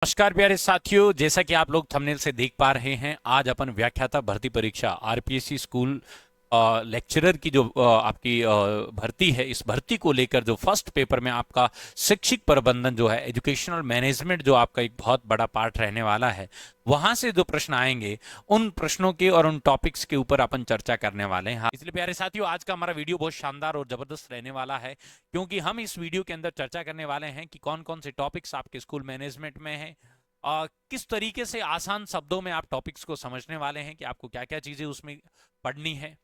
नमस्कार प्यारे साथियों, जैसा कि आप लोग थंबनेल से देख पा रहे हैं, आज अपन व्याख्याता भर्ती परीक्षा आरपीएससी स्कूल लेक्चरर की जो आपकी भर्ती है, इस भर्ती को लेकर जो फर्स्ट पेपर में आपका शैक्षिक प्रबंधन जो है, एजुकेशनल मैनेजमेंट जो आपका एक बहुत बड़ा पार्ट रहने वाला है, वहां से जो प्रश्न आएंगे उन प्रश्नों के और उन टॉपिक्स के ऊपर अपन चर्चा करने वाले हैं। इसलिए प्यारे साथियों, आज का हमारा वीडियो बहुत शानदार और जबरदस्त रहने वाला है, क्योंकि हम इस वीडियो के अंदर चर्चा करने वाले हैं कि कौन कौन से टॉपिक्स आपके स्कूल मैनेजमेंट में है, किस तरीके से आसान शब्दों में आप टॉपिक्स को समझने वाले हैं कि आपको क्या क्या चीजें उसमें पढ़नी है।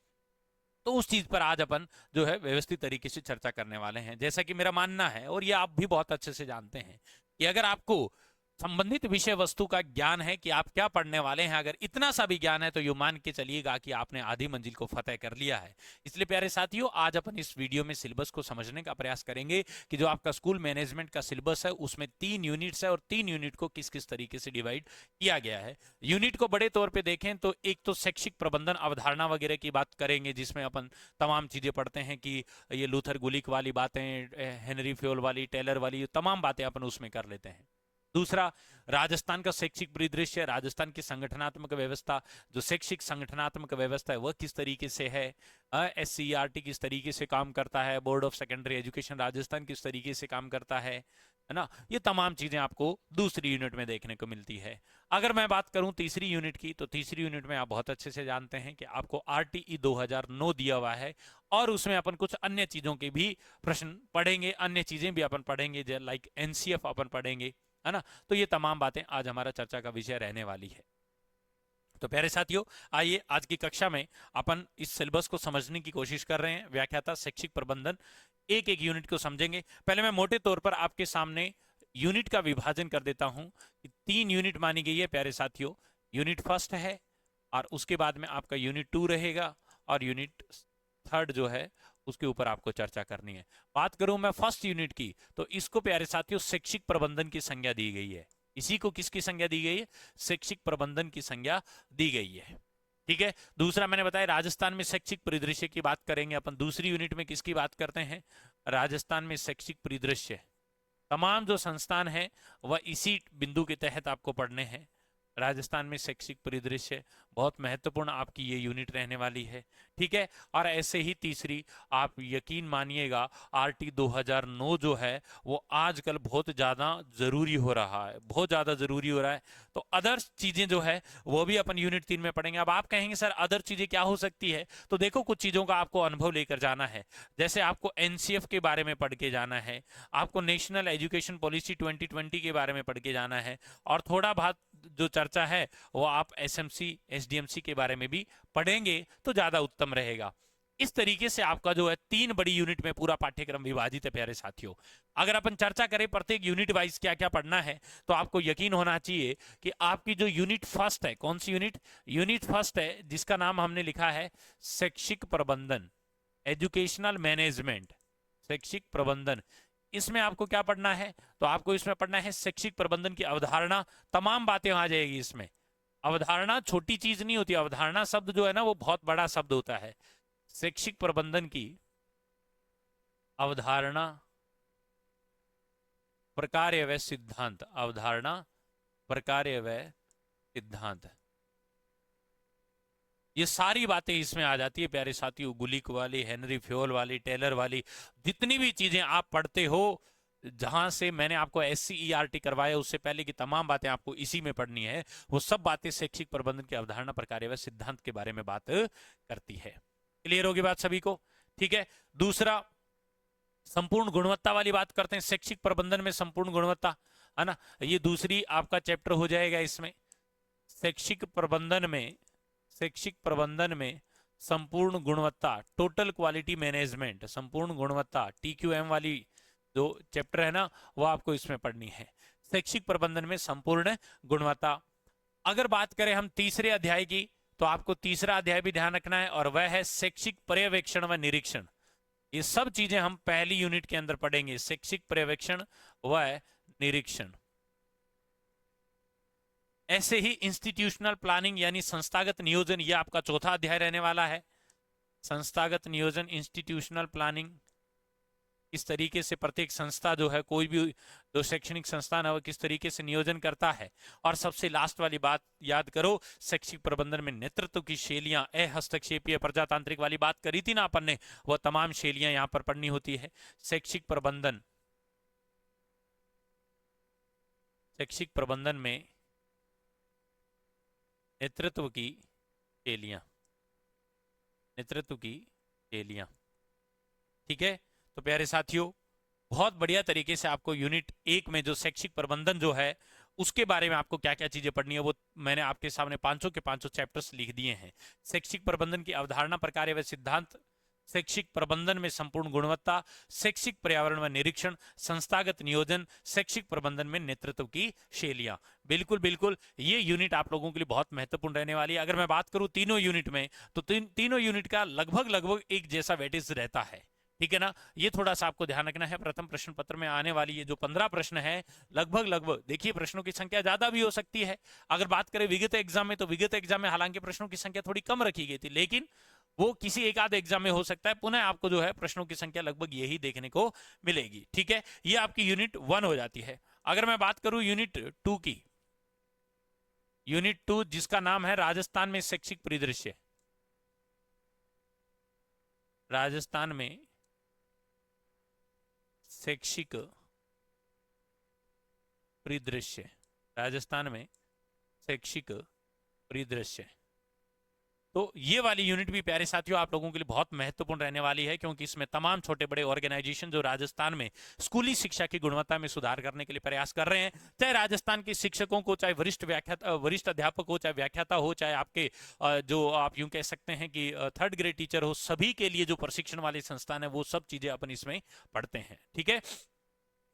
तो उस चीज पर आज अपन जो है व्यवस्थित तरीके से चर्चा करने वाले हैं। जैसा कि मेरा मानना है, और ये आप भी बहुत अच्छे से जानते हैं, कि अगर आपको संबंधित विषय वस्तु का ज्ञान है कि आप क्या पढ़ने वाले हैं, अगर इतना सा भी ज्ञान है, तो ये मान के चलिएगा कि आपने आधी मंजिल को फतेह कर लिया है। इसलिए प्यारे साथियों, आज अपन इस वीडियो में सिलेबस को समझने का प्रयास करेंगे कि जो आपका स्कूल मैनेजमेंट का सिलेबस है उसमें 3 यूनिट्स है, और 3 यूनिट को किस किस तरीके से डिवाइड किया गया है। यूनिट को बड़े तौर पर देखें तो एक तो शैक्षिक प्रबंधन अवधारणा वगैरह की बात करेंगे, जिसमें अपन तमाम चीजें पढ़ते हैं कि ये लूथर गुलिक वाली बातें, हेनरी फ्योल वाली, टेलर वाली, ये तमाम बातें अपन उसमें कर लेते हैं। दूसरा, राजस्थान का शैक्षिक परिदृश्य, राजस्थान की संगठनात्मक व्यवस्था, जो शैक्षिक संगठनात्मक व्यवस्था है वह किस तरीके से है, एससीईआरटी किस तरीके से काम करता है, board of secondary education Rajasthan किस तरीके से काम करता है ना। ये तमाम चीजें आपको दूसरी यूनिट में देखने को मिलती है। अगर मैं बात करूं तीसरी यूनिट की, तो तीसरी यूनिट में आप बहुत अच्छे से जानते हैं कि आपको आरटीई 2009 दिया हुआ है, और उसमें अपन कुछ अन्य चीजों के भी प्रश्न पढ़ेंगे, अन्य चीजें भी अपन पढ़ेंगे, लाइक एनसीएफ अपन पढ़ेंगे, है ना। तो ये तमाम बातें आज हमारा चर्चा का विषय रहने वाली है। तो प्यारे साथियों, आइए आज की कक्षा में अपन इस सिलेबस को समझने की कोशिश कर रहे हैं। व्याख्याता शैक्षिक प्रबंधन, एक एक यूनिट को समझेंगे। पहले मैं मोटे तौर पर आपके सामने यूनिट का विभाजन कर देता हूं कि 3 यूनिट मानी गई है प्यारे साथियों। यूनिट फर्स्ट है, और उसके बाद में आपका यूनिट 2 रहेगा, और यूनिट थर्ड जो है उसके ऊपर आपको चर्चा करनी है। बात करूं मैं फर्स्ट यूनिट की, तो इसको प्यारे साथियों शैक्षिक प्रबंधन की संज्ञा दी गई है। इसी को किसकी संज्ञा दी गई है? शैक्षिक प्रबंधन की संज्ञा दी गई है। ठीक है। दूसरा, मैंने बताया राजस्थान में शैक्षिक परिदृश्य की बात करेंगे अपन। दूसरी यूनिट में किसकी बात करते हैं? राजस्थान में शैक्षिक परिदृश्य। तमाम जो संस्थान है वह इसी बिंदु के तहत आपको पढ़ने हैं। राजस्थान में शैक्षिक परिदृश्य बहुत महत्वपूर्ण आपकी ये यूनिट रहने वाली है। ठीक है। और ऐसे ही तीसरी, आप यकीन मानिएगा, आरटी 2009 जो है वो आजकल बहुत ज़्यादा ज़रूरी हो रहा है, बहुत ज़्यादा ज़रूरी हो रहा है। तो अदर चीज़ें जो है वो भी अपन यूनिट 3 में पढ़ेंगे। अब आप कहेंगे सर अदर चीज़ें क्या हो सकती है? तो देखो, कुछ चीज़ों का आपको अनुभव लेकर जाना है। जैसे आपको एनसीएफ के बारे में पढ़ के जाना है, आपको नेशनल एजुकेशन पॉलिसी 2020 के बारे में पढ़ के जाना है, और थोड़ा बहुत जो चर्चा है वो आप एसएमसी एसडीएमसी के बारे में भी पढ़ेंगे तो ज्यादा उत्तम रहेगा। इस तरीके से आपका जो है 3 बड़ी यूनिट में पूरा पाठ्यक्रम विभाजित है प्यारे साथियों। अगर अपन चर्चा करें प्रत्येक यूनिट वाइज क्या क्या पढ़ना है, तो आपको यकीन होना चाहिए कि आपकी जो यूनिट फर्स्ट है, कौन सी यूनिट? यूनिट फर्स्ट है, जिसका नाम हमने लिखा है शैक्षिक प्रबंधन, एजुकेशनल मैनेजमेंट, शैक्षिक प्रबंधन। इसमें आपको क्या पढ़ना है? तो आपको इसमें पढ़ना है शैक्षिक प्रबंधन की अवधारणा। तमाम बातें आ जाएगी इसमें। अवधारणा छोटी चीज नहीं होती, अवधारणा शब्द जो है ना वो बहुत बड़ा शब्द होता है। शैक्षिक प्रबंधन की अवधारणा, प्रकार्य व सिद्धांत, अवधारणा, प्रकार्य व सिद्धांत, ये सारी बातें इसमें आ जाती है प्यारे साथियों। गुलिक वाली, हेनरी फ्योल वाली, टेलर वाली, जितनी भी चीजें आप पढ़ते हो, जहां से मैंने आपको एससीईआरटी करवाया उससे पहले की तमाम बातें आपको इसी में पढ़नी है। वो सब बातें शैक्षिक प्रबंधन की अवधारणा, प्रकार्य व सिद्धांत के बारे में बात करती है। क्लियर होगी बात सभी को? ठीक है। दूसरा, संपूर्ण गुणवत्ता वाली बात करते हैं। शैक्षिक प्रबंधन में संपूर्ण गुणवत्ता, है ना, ये दूसरी आपका चैप्टर हो जाएगा इसमें। शैक्षिक प्रबंधन में, शैक्षिक प्रबंधन में संपूर्ण गुणवत्ता, टोटल क्वालिटी मैनेजमेंट, संपूर्ण गुणवत्ता, टीक्यूएम वाली जो चैप्टर है ना वो आपको इसमें पढ़नी है। शैक्षिक प्रबंधन में संपूर्ण गुणवत्ता। अगर बात करें हम तीसरे अध्याय की, तो आपको तीसरा अध्याय भी ध्यान रखना है, और वह है शैक्षिक पर्यवेक्षण व निरीक्षण। ये सब चीजें हम पहली यूनिट के अंदर पढ़ेंगे, शैक्षिक पर्यवेक्षण व निरीक्षण। ऐसे ही इंस्टीट्यूशनल प्लानिंग यानी संस्थागत नियोजन, ये आपका चौथा अध्याय रहने वाला है। संस्थागत नियोजन, इंस्टीट्यूशनल प्लानिंग, किस तरीके से प्रत्येक संस्था जो है, कोई भी जो शैक्षणिक संस्थान है वो किस तरीके से नियोजन करता है। और सबसे लास्ट वाली बात याद करो, शैक्षिक प्रबंधन में नेतृत्व की शैलियां, हस्तक्षेपीय प्रजातांत्रिक वाली बात करी थी ना अपन ने, वो तमाम शैलियां यहां पर पढ़नी होती है। शैक्षिक प्रबंधन में नेतृत्व की शैलियां, नेतृत्व की शैलियां। ठीक है, तो प्यारे साथियों, बहुत बढ़िया तरीके से आपको यूनिट 1 में जो शैक्षिक प्रबंधन जो है उसके बारे में आपको क्या क्या चीजें पढ़नी है वो मैंने आपके सामने पांचों के पांचों चैप्टर्स लिख दिए हैं। शैक्षिक प्रबंधन की अवधारणा, प्रकार व सिद्धांत, शैक्षिक प्रबंधन में संपूर्ण गुणवत्ता, शैक्षिक पर्यावरण व निरीक्षण, संस्थागत नियोजन, शैक्षिक प्रबंधन में नेतृत्व की शैलियां। बिल्कुल बिल्कुल, ये यूनिट आप लोगों के लिए बहुत महत्वपूर्ण रहने वाली है। अगर मैं बात करूं तीनों यूनिट में, तो तीनों यूनिट का लगभग लगभग एक जैसा वेटेज रहता है। ठीक है ना, ये थोड़ा सा आपको ध्यान रखना है। प्रथम प्रश्न पत्र में आने वाली ये जो 15 प्रश्न है, लगभग लगभग देखिए प्रश्नों की संख्या ज्यादा भी हो सकती है। अगर बात करें विगत एग्जाम में, तो विगत एग्जाम में हालांकि प्रश्नों की संख्या थोड़ी कम रखी गई थी, लेकिन वो किसी एक आध एग्जाम में हो सकता है। पुनः आपको जो है प्रश्नों की संख्या लगभग यही देखने को मिलेगी। ठीक है, ये आपकी यूनिट 1 हो जाती है। अगर मैं बात करूं यूनिट 2 की, यूनिट 2 जिसका नाम है राजस्थान में शैक्षिक परिदृश्य, राजस्थान में शैक्षिक परिदृश्य, राजस्थान में शैक्षिक परिदृश्य, तो ये वाली यूनिट भी प्यारे साथियों आप लोगों के लिए बहुत महत्वपूर्ण रहने वाली है, क्योंकि इसमें तमाम छोटे बड़े ऑर्गेनाइजेशन जो राजस्थान में स्कूली शिक्षा की गुणवत्ता में सुधार करने के लिए प्रयास कर रहे हैं, चाहे राजस्थान के शिक्षकों को, चाहे वरिष्ठ अध्यापक हो, चाहे व्याख्याता हो, चाहे आपके जो आप यूं कह सकते हैं कि थर्ड ग्रेड टीचर हो, सभी के लिए जो प्रशिक्षण वाले संस्थान है वो सब चीजें अपन इसमें पढ़ते हैं। ठीक है,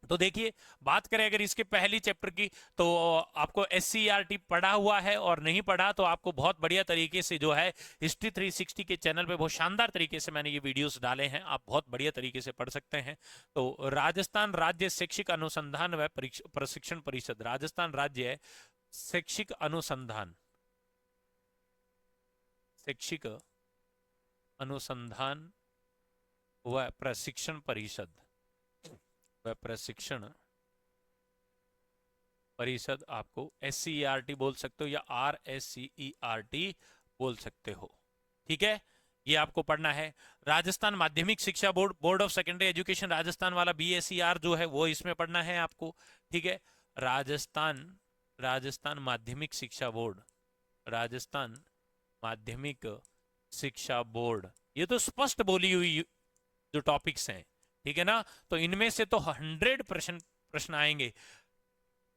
तो देखिए बात करें अगर इसके पहली चैप्टर की, तो आपको SCERT पढ़ा हुआ है और नहीं पढ़ा तो आपको बहुत बढ़िया तरीके से जो है हिस्ट्री 360 के चैनल पे बहुत शानदार तरीके से मैंने ये वीडियोस डाले हैं, आप बहुत बढ़िया तरीके से पढ़ सकते हैं। तो राजस्थान राज्य शैक्षिक अनुसंधान व प्रशिक्षण परिषद, राजस्थान राज्य शैक्षिक अनुसंधान, शैक्षिक अनुसंधान व प्रशिक्षण परिषद, व प्रशिक्षण परिषद, आपको SCERT बोल सकते हो या RSCERT बोल सकते हो। ठीक है, ये आपको पढ़ना है। राजस्थान माध्यमिक शिक्षा board, board of secondary education Rajasthan वाला BSER जो है वो इसमें पढ़ना है आपको। ठीक है, राजस्थान माध्यमिक शिक्षा बोर्ड, राजस्थान माध्यमिक शिक्षा बोर्ड, ये तो स्पष्ट बोली हुई जो टॉपिक्स हैं। ठीक है ना, तो इनमें से तो 100 प्रश्न आएंगे।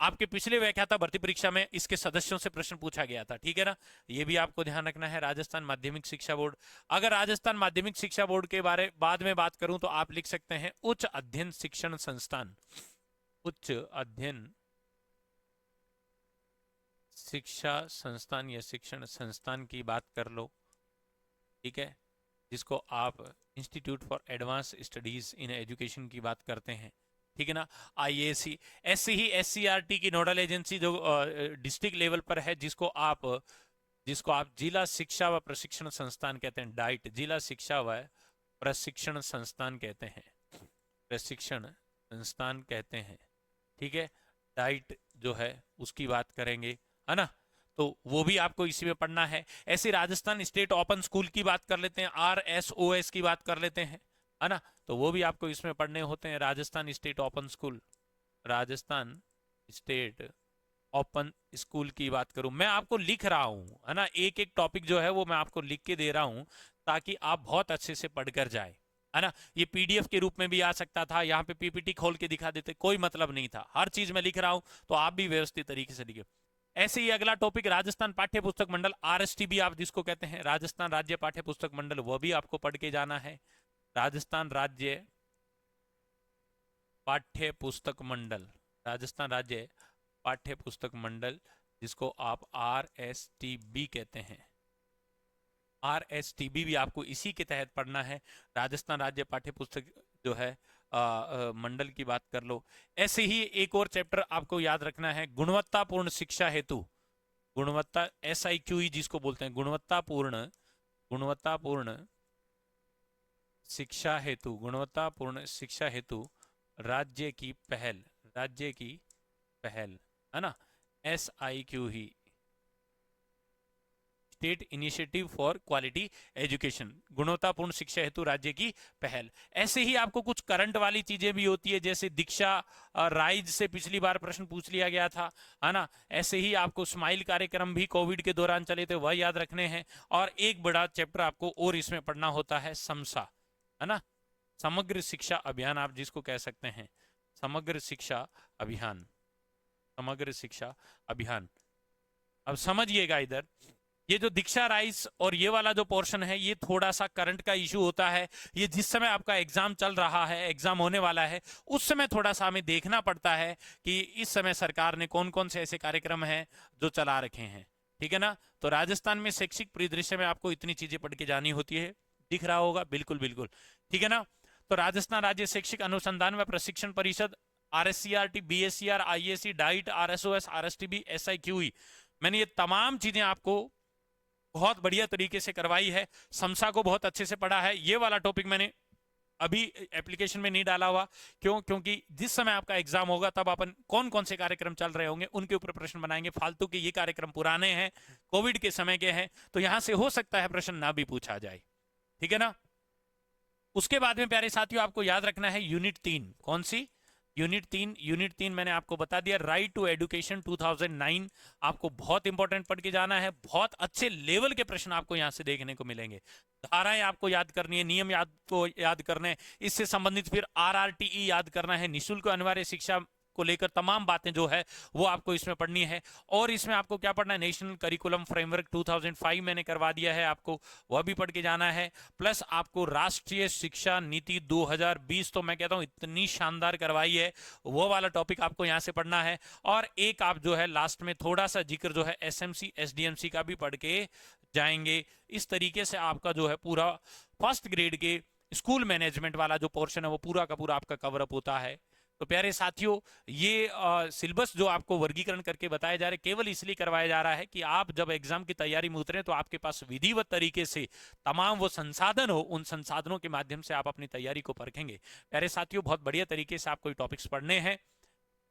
आपके पिछले व्याख्याता भर्ती परीक्षा में इसके सदस्यों से प्रश्न पूछा गया था। ठीक है ना, ये भी आपको ध्यान रखना है। राजस्थान माध्यमिक शिक्षा बोर्ड, अगर राजस्थान माध्यमिक शिक्षा बोर्ड के बारे बाद में बात करूं तो आप लिख सकते हैं उच्च अध्ययन शिक्षण संस्थान, उच्च अध्ययन शिक्षा संस्थान या शिक्षण संस्थान की बात कर लो। ठीक है, जिसको आप institute for advance studies in education की बात करते हैं। ठीक है ना, IAC, ऐसे ही SCERT की नोडल एजेंसी जो डिस्ट्रिक्ट लेवल पर है, जिसको आप जिला शिक्षा व प्रशिक्षण संस्थान कहते हैं, डाइट, जिला शिक्षा व प्रशिक्षण संस्थान कहते हैं, प्रशिक्षण संस्थान कहते हैं। ठीक है, डाइट जो है उसकी बात करेंगे, है ना, तो वो भी आपको इसी में पढ़ना है। ऐसे राजस्थान स्टेट ओपन स्कूल की बात कर लेते हैं, RSOS की बात कर लेते हैं, है ना, तो वो भी आपको इसमें पढ़ने होते हैं। Rajasthan state open school, Rajasthan state open school की बात करूं, मैं आपको लिख रहा हूं, है ना, एक एक टॉपिक जो है वो मैं आपको लिख के दे रहा हूं ताकि आप बहुत अच्छे से पढ़कर जाए, है ना। ये PDF के रूप में भी आ सकता था, यहाँ पे PPT खोल के दिखा देते, कोई मतलब नहीं था। हर चीज मैं लिख रहा हूं तो आप भी व्यवस्थित तरीके से लिखे। ऐसे ही अगला टॉपिक राजस्थान पाठ्य पुस्तक मंडल, RSTB आप जिसको कहते हैं, राजस्थान राज्य पाठ्य पुस्तक मंडल, वो भी आपको पढ़ के जाना है। राजस्थान राज्य पाठ्य पुस्तक मंडल, राजस्थान राज्य पाठ्य पुस्तक मंडल, जिसको आप RSTB कहते हैं, RSTB भी आपको इसी के तहत पढ़ना है। राजस्थान राज्य पाठ्य पुस्तक जो है मंडल की बात कर लो। ऐसे ही एक और चैप्टर आपको याद रखना है, गुणवत्तापूर्ण शिक्षा हेतु, गुणवत्ता SIQE जिसको बोलते हैं, गुणवत्तापूर्ण शिक्षा हेतु, गुणवत्तापूर्ण शिक्षा हेतु राज्य की पहल, राज्य की पहल, है ना, SIQ he, state initiative for quality education, गुणवत्तापूर्ण शिक्षा हेतु राज्य की पहल। ऐसे ही आपको कुछ करंट वाली चीजें भी होती है, जैसे दीक्षा राइज से पिछली बार प्रश्न पूछ लिया गया था, है ना। ऐसे ही आपको स्माइल कार्यक्रम भी कोविड के दौरान चले थे, वह याद रखने हैं। और एक बड़ा चैप्टर आपको और इसमें पढ़ना होता है, समसा, है ना, समग्र शिक्षा अभियान आप जिसको कह सकते हैं, समग्र शिक्षा अभियान, समग्र शिक्षा अभियान। अब समझिएगा इधर, ये जो दीक्षा राइस और ये वाला जो पोर्शन है, ये थोड़ा सा करंट का इशू होता है। ये जिस समय आपका एग्जाम चल रहा है, एग्जाम होने वाला है, उस समय थोड़ा सा हमें देखना पड़ता है कि इस समय सरकार ने कौन कौन से ऐसे कार्यक्रम हैं जो चला रखे हैं, ठीक है ना। तो राजस्थान में शैक्षिक परिदृश्य में आपको इतनी चीजें पढ़ के जानी होती है, दिख रहा होगा, बिल्कुल बिल्कुल, ठीक है ना। तो राजस्थान राज्य शैक्षिक अनुसंधान व प्रशिक्षण परिषद, RSCRT, BSCR, IAC, diet, RSOS, RSTB, SIQE, मैंने ये तमाम चीजें आपको बहुत बढ़िया तरीके से करवाई है। समसा को बहुत अच्छे से पढ़ा है। ये वाला टॉपिक मैंने अभी एप्लीकेशन में नहीं डाला हुआ, क्यों? क्योंकि जिस समय आपका एग्जाम होगा तब अपन कौन कौन से कार्यक्रम चल रहे होंगे उनके ऊपर प्रश्न बनाएंगे। फालतू के ये कार्यक्रम पुराने हैं, कोविड के समय के हैं, तो यहां से हो सकता है प्रश्न ना भी पूछा जाए, ठीक है ना। उसके बाद में प्यारे साथियों आपको याद रखना है यूनिट 3, कौन सी? यूनिट 3 मैंने आपको बता दिया, राइट टू एजुकेशन 2009। आपको बहुत इंपॉर्टेंट पढ़ के जाना है, बहुत अच्छे लेवल के प्रश्न आपको यहां से देखने को मिलेंगे। धाराएं आपको याद करनी है, नियम को याद करने हैं, इससे संबंधित फिर RRTE याद करना है, निःशुल्क अनिवार्य शिक्षा को लेकर तमाम बातें जो है वो आपको इसमें पढ़नी है। और इसमें आपको क्या पढ़ना है, नेशनल करिकुलम फ्रेमवर्क 2005 मैंने करवा दिया है आपको, वह भी पढ़ के जाना है। प्लस आपको राष्ट्रीय शिक्षा नीति 2020, तो मैं कहता हूं इतनी शानदार करवाई है, वो वाला टॉपिक आपको यहां से पढ़ना है। और एक आप जो है लास्ट में थोड़ा सा जिक्र जो है SMC SDMC का भी पढ़ के जाएंगे। इस तरीके से आपका जो है पूरा फर्स्ट ग्रेड के स्कूल मैनेजमेंट वाला जो पोर्शन है वो पूरा का पूरा आपका कवर अप होता है। तो प्यारे साथियों, ये सिलेबस जो आपको वर्गीकरण करके बताया जा रहा है, केवल इसलिए करवाया जा रहा है कि आप जब एग्जाम की तैयारी में उतरे तो आपके पास विधिवत तरीके से तमाम वो संसाधन हो, उन संसाधनों के माध्यम से आप अपनी तैयारी को परखेंगे। प्यारे साथियों, बहुत बढ़िया तरीके से आपको ये टॉपिक्स पढ़ने हैं।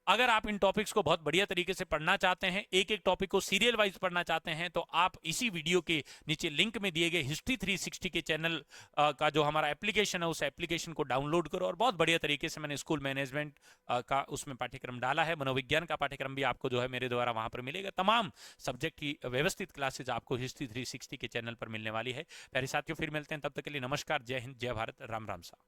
अगर आप इन टॉपिक्स को बहुत बढ़िया तरीके से पढ़ना चाहते हैं, एक एक टॉपिक को सीरियल वाइज पढ़ना चाहते हैं, तो आप इसी वीडियो के नीचे लिंक में दिए गए हिस्ट्री 360 के चैनल का जो हमारा एप्लीकेशन है, उस एप्लीकेशन को डाउनलोड करो। और बहुत बढ़िया तरीके से मैंने स्कूल मैनेजमेंट का उसमें पाठ्यक्रम डाला है, मनोविज्ञान का पाठ्यक्रम भी आपको जो है मेरे द्वारा वहां पर मिलेगा। तमाम सब्जेक्ट की व्यवस्थित क्लासेज आपको हिस्ट्री 360 के चैनल पर मिलने वाली है। प्यारे साथियों, फिर मिलते हैं, तब तक के लिए नमस्कार, जय हिंद, जय भारत, राम राम सा।